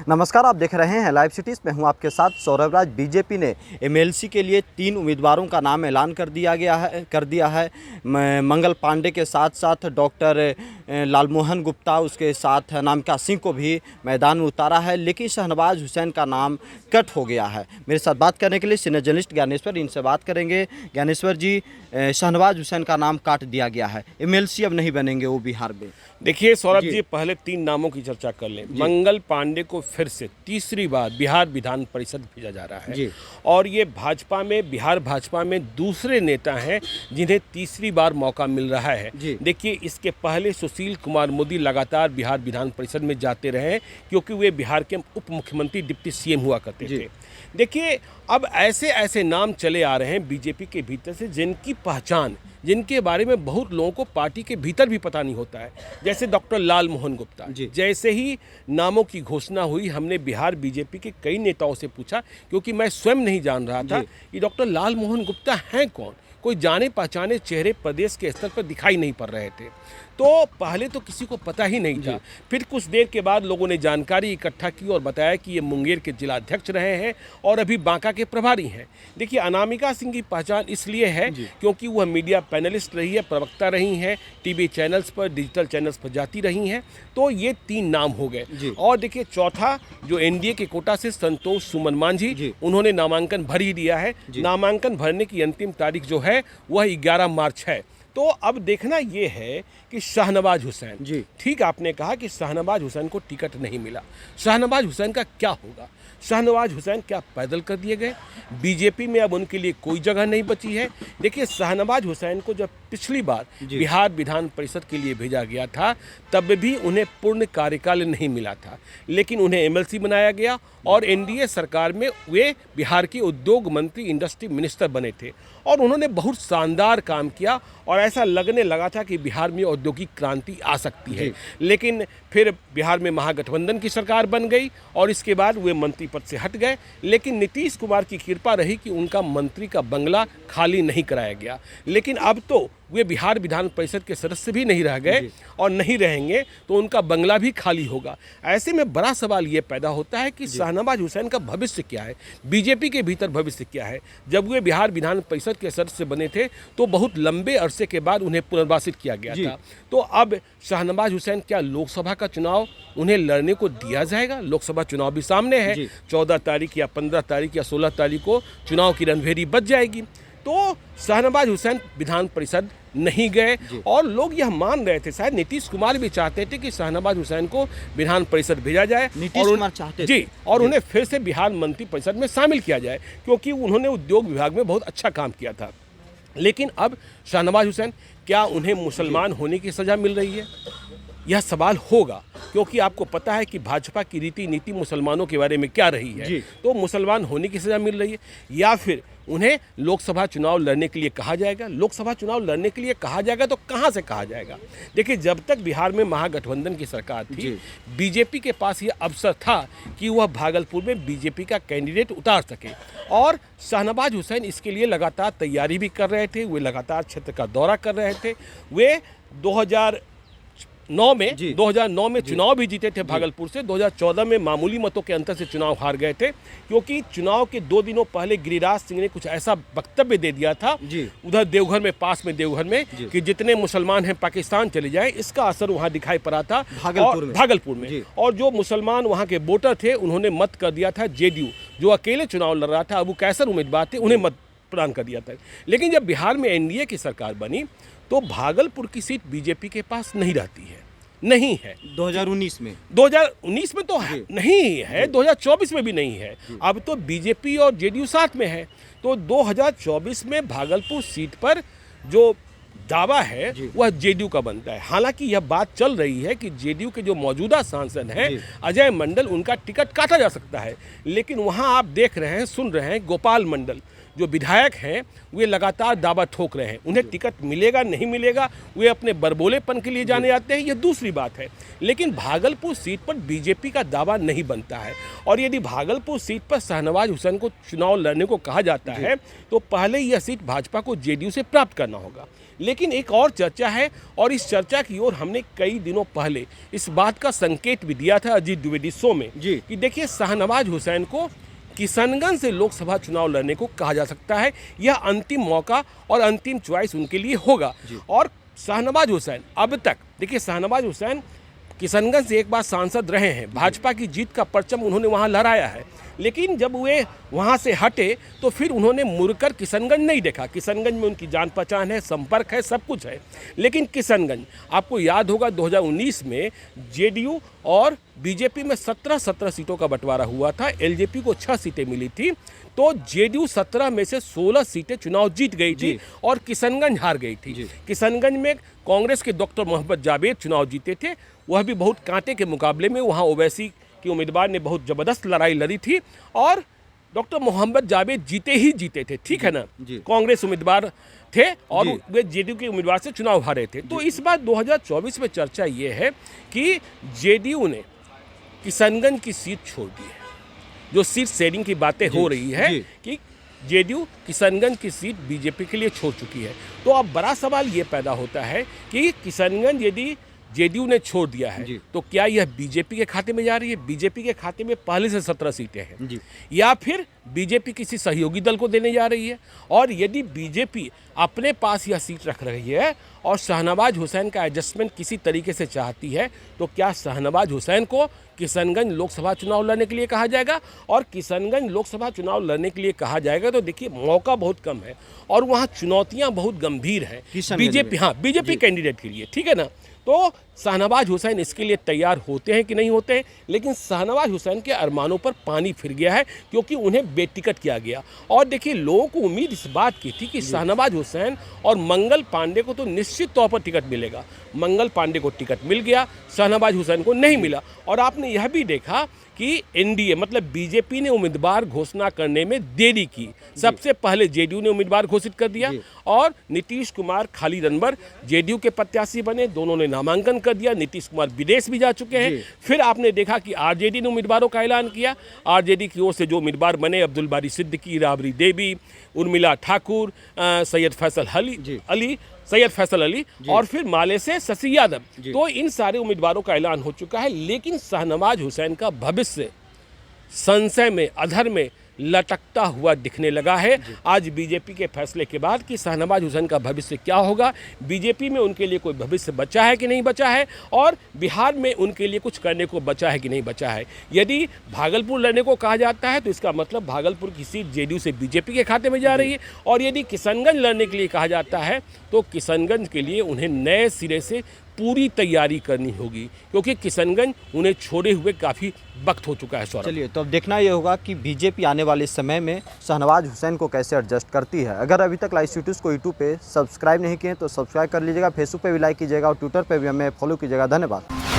नमस्कार, आप देख रहे हैं लाइव सिटीज़। मैं हूं आपके साथ सौरभ राज। बीजेपी ने एमएलसी के लिए 3 उम्मीदवारों का नाम ऐलान कर दिया है। मंगल पांडे के साथ साथ डॉक्टर लालमोहन गुप्ता, उसके साथ अनामिका सिंह को भी मैदान में उतारा है, लेकिन शहनवाज हुसैन का नाम कट हो गया है। मेरे साथ बात करने के लिए सीनियर जर्नलिस्ट ज्ञानेश्वर, इनसे बात करेंगे। ज्ञानेश्वर जी, शहनवाज हुसैन का नाम काट दिया गया है, एमएलसी अब नहीं बनेंगे वो बिहार में। देखिए सौरभ जी, पहले 3 नामों की चर्चा कर लें। मंगल पांडे को फिर से तीसरी बार बिहार विधान परिषद भेजा जा रहा है और ये बिहार भाजपा में दूसरे नेता हैं जिन्हें तीसरी बार मौका मिल रहा है। देखिए, इसके पहले सुशील कुमार मोदी लगातार बिहार विधान परिषद में जाते रहे क्योंकि वे बिहार के उप मुख्यमंत्री डिप्टी सीएम हुआ करते थे। देखिए, अब ऐसे नाम चले आ रहे हैं बीजेपी के भीतर से जिनकी पहचान, जिनके बारे में बहुत लोगों को पार्टी के भीतर भी पता नहीं होता है, जैसे डॉक्टर लालमोहन गुप्ता। जैसे ही नामों की घोषणा हुई, हमने बिहार बीजेपी के कई नेताओं से पूछा, क्योंकि मैं स्वयं नहीं जान रहा था कि डॉक्टर लालमोहन गुप्ता हैं कौन। कोई जाने पहचाने चेहरे प्रदेश के स्तर पर दिखाई नहीं पड़ रहे थे, तो पहले तो किसी को पता ही नहीं था। फिर कुछ देर के बाद लोगों ने जानकारी इकट्ठा की और बताया कि ये मुंगेर के जिलाध्यक्ष रहे हैं और अभी बांका के प्रभारी हैं। देखिए, अनामिका सिंह की पहचान इसलिए है क्योंकि वह मीडिया पैनलिस्ट रही है, प्रवक्ता रही हैं, टीवी चैनल्स पर, डिजिटल चैनल्स पर जाती रही हैं। तो ये 3 नाम हो गए। और देखिए, चौथा जो एनडीए के कोटा से संतोष सुमन मांझी, उन्होंने नामांकन भर ही दिया है। नामांकन भरने की अंतिम तारीख जो है वह 11 मार्च है। तो अब देखना ये है कि शहनवाज हुसैन, ठीक आपने कहा कि शहनवाज हुसैन को टिकट नहीं मिला। शहनवाज हुसैन का क्या होगा? शहनवाज हुसैन क्या पैदल कर दिए गए? बीजेपी में अब उनके लिए कोई जगह नहीं बची है। देखिए, शहनवाज हुसैन को जब पिछली बार बिहार विधान परिषद के लिए भेजा गया था, तब भी उन्हें पूर्ण कार्यकाल नहीं मिला था, लेकिन उन्हें एमएलसी बनाया गया और एनडीए सरकार में वे बिहार के उद्योग मंत्री, इंडस्ट्री मिनिस्टर बने थे और उन्होंने बहुत शानदार काम किया और ऐसा लगने लगा था कि बिहार में औद्योगिक क्रांति आ सकती है। लेकिन फिर बिहार में महागठबंधन की सरकार बन गई और इसके बाद वे मंत्री पद से हट गए। लेकिन नीतीश कुमार की कृपा रही कि उनका मंत्री का बंगला खाली नहीं कराया गया। लेकिन अब तो वे बिहार विधान परिषद के सदस्य भी नहीं रह गए और नहीं रहेंगे, तो उनका बंगला भी खाली होगा। ऐसे में बड़ा सवाल ये पैदा होता है कि शहनवाज हुसैन का भविष्य क्या है, बीजेपी के भीतर भविष्य क्या है। जब वे बिहार विधान परिषद के सदस्य बने थे तो बहुत लंबे अरसे के बाद उन्हें पुनर्वासित किया गया था। तो अब शहनवाज हुसैन, क्या लोकसभा का चुनाव उन्हें लड़ने को दिया जाएगा? लोकसभा चुनाव भी सामने है। 14 तारीख या 15 तारीख या 16 तारीख को चुनाव की रणभेरी बज जाएगी। तो शहनवाज हुसैन विधान परिषद नहीं गए और लोग यह मान रहे थे, शायद नीतीश कुमार भी चाहते थे कि शहनवाज हुसैन को विधान परिषद भेजा जाए। नीतीश कुमार चाहते थे और उन्हें फिर से बिहार मंत्री परिषद में शामिल किया जाए, क्योंकि उन्होंने उद्योग विभाग में बहुत अच्छा काम किया था। लेकिन अब शहनवाज हुसैन, क्या उन्हें मुसलमान होने की सज़ा मिल रही है? यह सवाल होगा, क्योंकि आपको पता है कि भाजपा की रीति नीति मुसलमानों के बारे में क्या रही है। तो मुसलमान होने की सज़ा मिल रही है या फिर उन्हें लोकसभा चुनाव लड़ने के लिए कहा जाएगा? लोकसभा चुनाव लड़ने के लिए कहा जाएगा तो कहां से कहा जाएगा? देखिए, जब तक बिहार में महागठबंधन की सरकार थी, बीजेपी के पास यह अवसर था कि वह भागलपुर में बीजेपी का कैंडिडेट उतार सके और शहनवाज हुसैन इसके लिए लगातार तैयारी भी कर रहे थे। वे लगातार क्षेत्र का दौरा कर रहे थे। वे 2009 में चुनाव भी जीते थे भागलपुर से। 2014 में मामूली मतों के अंतर से चुनाव हार गए थे, क्योंकि चुनाव के 2 दिनों पहले गिरिराज सिंह ने कुछ ऐसा वक्तव्य दे दिया था उधर देवघर में, पास में देवघर में, कि जितने मुसलमान हैं पाकिस्तान चले जाएं। इसका असर वहां दिखाई पड़ा था भागलपुर में। और जो मुसलमान वहां के वोटर थे, उन्होंने मत कर दिया था जेडीयू, जो अकेले चुनाव लड़ रहा था, अबू कैसर उम्मीदवार थे, उन्हें मत प्रदान कर दिया था। लेकिन जब बिहार में एनडीए की सरकार बनी तो भागलपुर की सीट बीजेपी के पास नहीं रहती है, नहीं है। 2019 में तो नहीं है, 2024 में भी नहीं है। अब तो बीजेपी और जेडीयू साथ में है। तो 2024 में भागलपुर सीट पर जो दावा है वह जेडीयू का बनता है। हालांकि यह बात चल रही है कि जेडीयू के जो मौजूदा सांसद हैं अजय मंडल, उनका टिकट काटा जा सकता है। लेकिन वहां आप देख रहे हैं, सुन रहे हैं, गोपाल मंडल जो विधायक हैं वे लगातार दावा ठोक रहे हैं। उन्हें टिकट मिलेगा नहीं मिलेगा, वे अपने बरबोलेपन के लिए जाने जाते हैं, ये दूसरी बात है। लेकिन भागलपुर सीट पर बीजेपी का दावा नहीं बनता है, और यदि भागलपुर सीट पर शाहनवाज हुसैन को चुनाव लड़ने को कहा जाता है तो पहले यह सीट भाजपा को जेडीयू से प्राप्त करना होगा। लेकिन एक और चर्चा है, और इस चर्चा की ओर हमने कई दिनों पहले इस बात का संकेत भी दिया था अजीत द्विवेदी शो में कि देखिए शाहनवाज हुसैन को किशनगंज से लोकसभा चुनाव लड़ने को कहा जा सकता है। यह अंतिम मौका और अंतिम चॉइस उनके लिए होगा। और शाहनवाज हुसैन अब तक, देखिए शाहनवाज हुसैन किशनगंज से एक बार सांसद रहे हैं, भाजपा की जीत का परचम उन्होंने वहां लहराया है, लेकिन जब वे वहां से हटे तो फिर उन्होंने मुड़कर किशनगंज नहीं देखा। किशनगंज में उनकी जान पहचान है, संपर्क है, सब कुछ है, लेकिन किशनगंज आपको याद होगा 2019 में जेडीयू और बीजेपी में 17 सीटों का बंटवारा हुआ था। एलजेपी को 6 सीटें मिली थी, तो जेडीयू 17 में से 16 सीटें चुनाव जीत गई थी और किशनगंज हार गई थी। किशनगंज में कांग्रेस के डॉक्टर मोहम्मद जावेद चुनाव जीते थे, वह भी बहुत कांटे के मुकाबले में। वहाँ ओवैसी के उम्मीदवार ने बहुत ज़बरदस्त लड़ाई लड़ी थी और डॉक्टर मोहम्मद जावेद जीते ही जीते थे, ठीक है ना। कांग्रेस उम्मीदवार थे और वे जेडीयू के उम्मीदवार से चुनाव हारे थे। तो इस बार 2024 में चर्चा ये है कि जेडीयू ने किशनगंज की सीट छोड़ दी है। जो सीट शेयरिंग की बातें हो रही है कि जेडीयू किशनगंज की सीट बीजेपी के लिए छोड़ चुकी है। तो अब बड़ा सवाल ये पैदा होता है कि किशनगंज यदि जेडीयू ने छोड़ दिया है तो क्या यह बीजेपी के खाते में जा रही है? बीजेपी के खाते में पहले से 17 सीटें हैं, या फिर बीजेपी किसी सहयोगी दल को देने जा रही है? और यदि बीजेपी अपने पास यह सीट रख रही है और शाहनवाज हुसैन का एडजस्टमेंट किसी तरीके से चाहती है, तो क्या शाहनवाज हुसैन को किशनगंज लोकसभा चुनाव लड़ने के लिए कहा जाएगा? और किशनगंज लोकसभा चुनाव लड़ने के लिए कहा जाएगा तो देखिए मौका बहुत कम है और वहाँ चुनौतियाँ बहुत गंभीर हैं बीजेपी कैंडिडेट के लिए, ठीक है ना। तो शाहनवाज हुसैन इसके लिए तैयार होते हैं कि नहीं होते हैं, लेकिन शाहनवाज हुसैन के अरमानों पर पानी फिर गया है क्योंकि उन्हें बेटिकट किया गया। और देखिए लोगों को उम्मीद इस बात की थी कि शाहनवाज हुसैन और मंगल पांडे को तो निश्चित तौर पर टिकट मिलेगा। मंगल पांडे को टिकट मिल गया, शाहनवाज हुसैन को नहीं मिला। और आपने यह भी देखा कि एनडीए मतलब बीजेपी ने उम्मीदवार घोषणा करने में देरी की। सबसे पहले जेडीयू ने उम्मीदवार घोषित कर दिया और नीतीश कुमार खालिद अनवर जेडीयू के प्रत्याशी बने, दोनों ने नामांकन कर दिया। नीतीश कुमार विदेश भी जा चुके हैं। फिर आपने देखा कि आरजेडी ने उम्मीदवारों का ऐलान किया। आरजेडी की ओर से जो उम्मीदवार बने, अब्दुल बारी सिद्दीकी, राबड़ी देवी, उर्मिला ठाकुर, सैयद फैसल अली और फिर माले से शशि यादव। तो इन सारे उम्मीदवारों का ऐलान हो चुका है, लेकिन शाहनवाज हुसैन का भविष्य संशय में, अधर में लटकता हुआ दिखने लगा है आज बीजेपी के फैसले के बाद कि शाहनवाज हुसैन का भविष्य क्या होगा। बीजेपी में उनके लिए कोई भविष्य बचा है कि नहीं बचा है, और बिहार में उनके लिए कुछ करने को बचा है कि नहीं बचा है। यदि भागलपुर लड़ने को कहा जाता है तो इसका मतलब भागलपुर की सीट जेडीयू से बीजेपी के खाते में जा रही है, और यदि किशनगंज लड़ने के लिए कहा जाता है तो किशनगंज के लिए उन्हें नए सिरे से पूरी तैयारी करनी होगी, क्योंकि किशनगंज उन्हें छोड़े हुए काफ़ी वक्त हो चुका है। चलिए, तो अब देखना ये होगा कि बीजेपी आने वाले समय में शाहनवाज हुसैन को कैसे एडजस्ट करती है। अगर अभी तक लाइव सिटीज़ को यूट्यूब पे सब्सक्राइब नहीं किए तो सब्सक्राइब कर लीजिएगा, फेसबुक पे भी लाइक कीजिएगा और ट्विटर पे भी हमें फॉलो कीजिएगा। धन्यवाद।